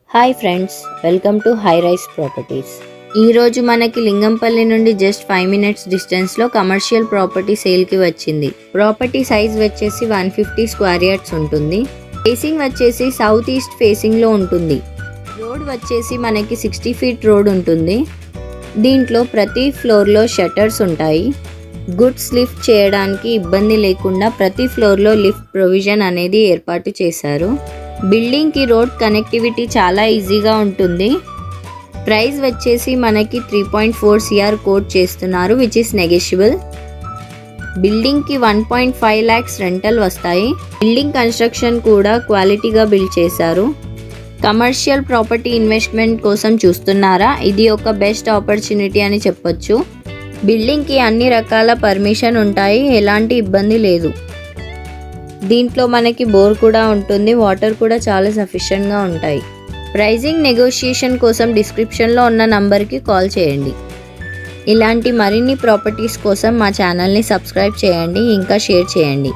Hi friends, welcome to high rise properties. ఈరోజు మనకి లింగంపల్లి నుండి జస్ట్ 5 minutes డిస్టెన్స్లో కమర్షియల్ ప్రాపర్టీ సేల్కి వచ్చింది. ప్రాపర్టీ సైజ్ వచ్చేసి 150 స్క్వేర్ యార్డ్స్ ఉంటుంది. ఫేసింగ్ వచ్చేసి సౌత్ ఈస్ట్ ఫేసింగ్లో ఉంటుంది. రోడ్ వచ్చేసి మనకి 60 feet రోడ్ ఉంటుంది. దీంట్లో ప్రతి ఫ్లోర్లో షట్టర్స్ ఉంటాయి. గుడ్స్ లిఫ్ట్ చేయడానికి ఇబ్బంది లేకుండా ప్రతి ఫ్లోర్లో లిఫ్ట్ ప్రొవిజన్ అనేది ఏర్పాటు చేశారు. బిల్డింగ్కి రోడ్ కనెక్టివిటీ చాలా ఈజీగా ఉంటుంది. ప్రైస్ వచ్చేసి మనకి 3.4 CR కోట్ చేస్తున్నారు, విచ్ ఇస్ నెగోషియబుల్. బిల్డింగ్కి 1.5 lakhs రెంటల్ వస్తాయి. బిల్డింగ్ కన్స్ట్రక్షన్ కూడా క్వాలిటీగా బిల్డ్ చేశారు. కమర్షియల్ ప్రాపర్టీ ఇన్వెస్ట్మెంట్ కోసం చూస్తున్నారా? ఇది ఒక బెస్ట్ ఆపర్చునిటీ అని చెప్పొచ్చు. బిల్డింగ్కి అన్ని రకాల పర్మిషన్ ఉంటాయి, ఎలాంటి ఇబ్బంది లేదు. దీంట్లో మనకి బోర్ కూడా ఉంటుంది, వాటర్ కూడా చాలా సఫిషియెంట్గా ఉంటాయి. ప్రైజింగ్ నెగోషియేషన్ కోసం డిస్క్రిప్షన్లో ఉన్న నంబర్కి కాల్ చేయండి. ఇలాంటి మరిన్ని ప్రాపర్టీస్ కోసం మా ఛానల్ని సబ్స్క్రైబ్ చేయండి, ఇంకా షేర్ చేయండి.